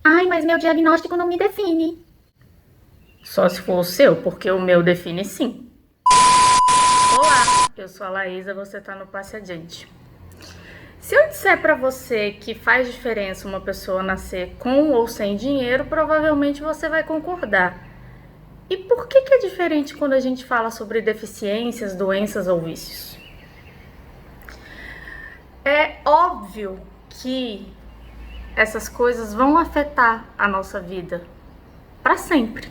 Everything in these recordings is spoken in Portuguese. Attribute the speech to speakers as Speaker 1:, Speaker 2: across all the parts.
Speaker 1: Ai, mas meu diagnóstico não me define. Só se for o seu, porque o meu define sim. Olá, eu sou a Laísa, você tá no Passe Adiante. Se eu disser pra você que faz diferença uma pessoa nascer com ou sem dinheiro, provavelmente você vai concordar. E por que é diferente quando a gente fala sobre deficiências, doenças ou vícios? É óbvio que essas coisas vão afetar a nossa vida para sempre.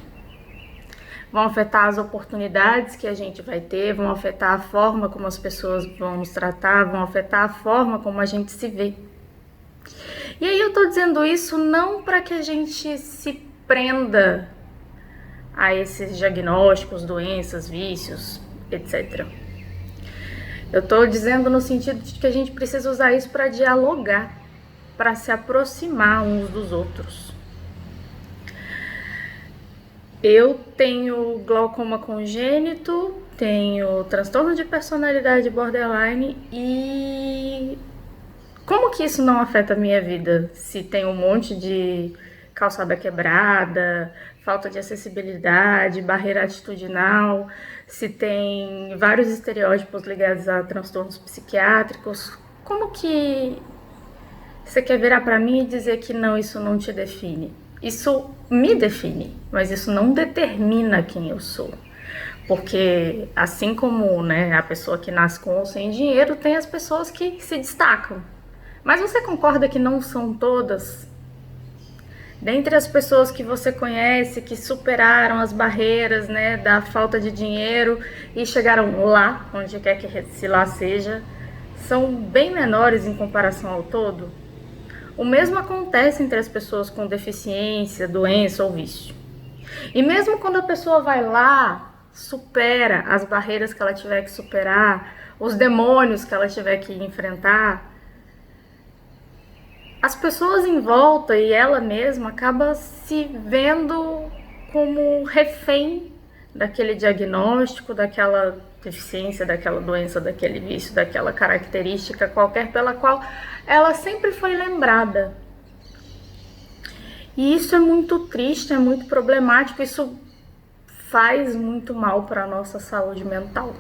Speaker 1: Vão afetar as oportunidades que a gente vai ter, vão afetar a forma como as pessoas vão nos tratar, vão afetar a forma como a gente se vê. E aí eu tô dizendo isso não para que a gente se prenda a esses diagnósticos, doenças, vícios, etc. Eu tô dizendo no sentido de que a gente precisa usar isso para dialogar, para se aproximar uns dos outros. Eu tenho glaucoma congênito, tenho transtorno de personalidade borderline e como que isso não afeta a minha vida? Se tem um monte de calçada quebrada, falta de acessibilidade, barreira atitudinal, se tem vários estereótipos ligados a transtornos psiquiátricos, como que você quer virar para mim e dizer que não, isso não te define? Isso me define, mas isso não determina quem eu sou. Porque assim como, né, a pessoa que nasce com ou sem dinheiro, tem as pessoas que se destacam. Mas você concorda que não são todas? Dentre as pessoas que você conhece, que superaram as barreiras, né, da falta de dinheiro e chegaram lá, onde quer que se lá seja, são bem menores em comparação ao todo? O mesmo acontece entre as pessoas com deficiência, doença ou vício. E mesmo quando a pessoa vai lá, supera as barreiras que ela tiver que superar, os demônios que ela tiver que enfrentar, as pessoas em volta e ela mesma acaba se vendo como refém daquele diagnóstico, daquela deficiência, daquela doença, daquele vício, daquela característica qualquer pela qual ela sempre foi lembrada. E isso é muito triste, é muito problemático, isso faz muito mal para a nossa saúde mental.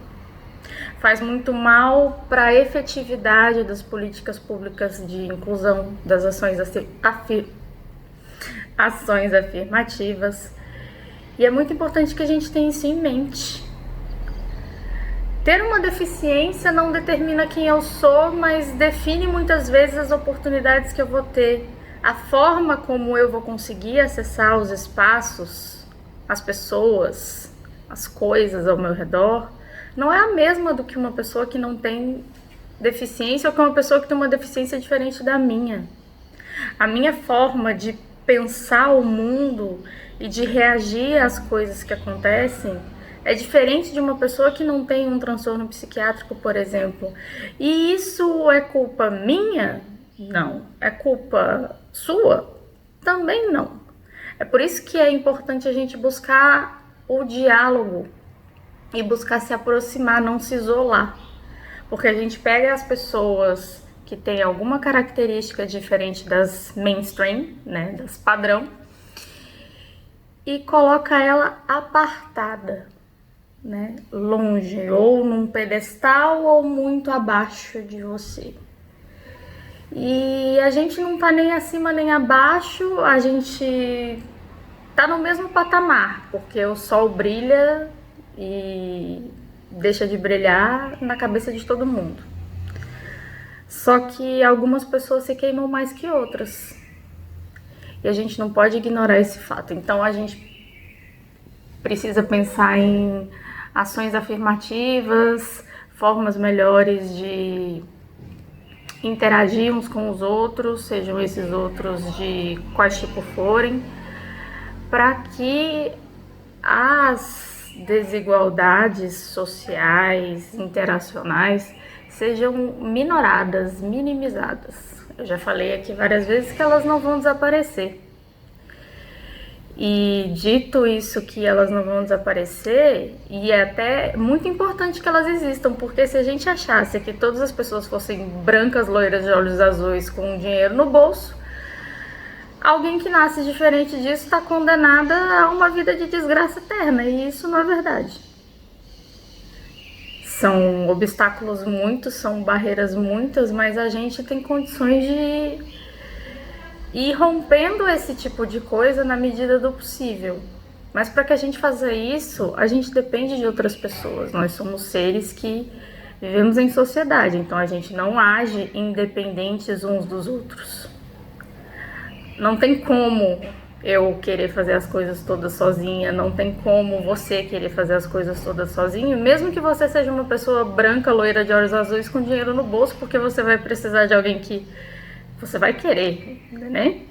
Speaker 1: Faz muito mal para a efetividade das políticas públicas de inclusão, das ações afirmativas. E é muito importante que a gente tenha isso em mente. Ter uma deficiência não determina quem eu sou, mas define muitas vezes as oportunidades que eu vou ter, a forma como eu vou conseguir acessar os espaços, as pessoas, as coisas ao meu redor, não é a mesma do que uma pessoa que não tem deficiência ou que uma pessoa que tem uma deficiência diferente da minha. A minha forma de pensar o mundo e de reagir às coisas que acontecem é diferente de uma pessoa que não tem um transtorno psiquiátrico, por exemplo. E isso é culpa minha? Não. É culpa sua? Também não. É por isso que é importante a gente buscar o diálogo e buscar se aproximar, não se isolar. Porque a gente pega as pessoas que têm alguma característica diferente das mainstream, né, das padrão, e coloca ela apartada, né, longe, ou num pedestal ou muito abaixo de você. E a gente não tá nem acima nem abaixo, a gente tá no mesmo patamar, porque o sol brilha e deixa de brilhar na cabeça de todo mundo. Só que algumas pessoas se queimam mais que outras. E a gente não pode ignorar esse fato. Então a gente precisa pensar em ações afirmativas, formas melhores de interagir uns com os outros, sejam esses outros de quais tipo forem, para que as desigualdades sociais, interacionais, sejam minoradas, minimizadas. Eu já falei aqui várias vezes que elas não vão desaparecer. E dito isso que elas não vão desaparecer, e é até muito importante que elas existam, porque se a gente achasse que todas as pessoas fossem brancas, loiras, de olhos azuis, com dinheiro no bolso, Alguém que nasce diferente disso está condenada a uma vida de desgraça eterna, e isso não é verdade. São obstáculos muitos, são barreiras muitas, mas a gente tem condições de ir rompendo esse tipo de coisa na medida do possível. Mas para que a gente faça isso, a gente depende de outras pessoas. Nós somos seres que vivemos em sociedade, então a gente não age independentes uns dos outros. Não tem como eu querer fazer as coisas todas sozinha, não tem como você querer fazer as coisas todas sozinho, mesmo que você seja uma pessoa branca, loira, de olhos azuis, com dinheiro no bolso, porque você vai precisar de alguém que você vai querer, né?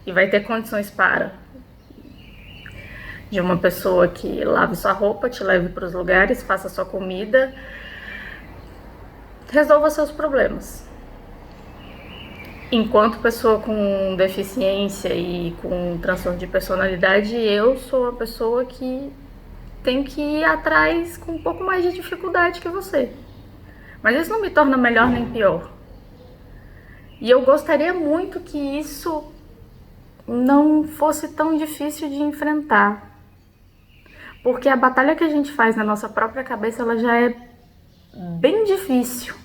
Speaker 1: E vai ter condições para. De uma pessoa que lave sua roupa, te leve para os lugares, faça sua comida, resolva seus problemas. Enquanto pessoa com deficiência e com transtorno de personalidade, eu sou a pessoa que tem que ir atrás com um pouco mais de dificuldade que você. Mas isso não me torna melhor nem pior. E eu gostaria muito que isso não fosse tão difícil de enfrentar. Porque a batalha que a gente faz na nossa própria cabeça, ela já é bem difícil.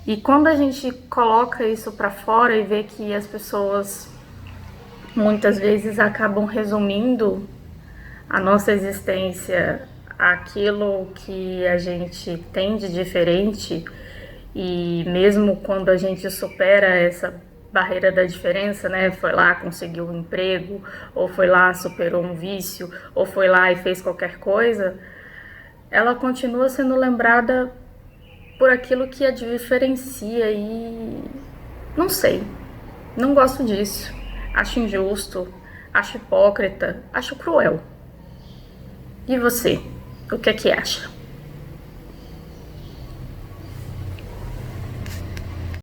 Speaker 1: E quando a gente coloca isso pra fora e vê que as pessoas muitas vezes acabam resumindo a nossa existência àquilo que a gente tem de diferente, e mesmo quando a gente supera essa barreira da diferença, né, foi lá, conseguiu um emprego, ou foi lá, superou um vício, ou foi lá e fez qualquer coisa, ela continua sendo lembrada por aquilo que a diferencia, e não sei, não gosto disso, acho injusto, acho hipócrita, acho cruel. E você, o que é que acha?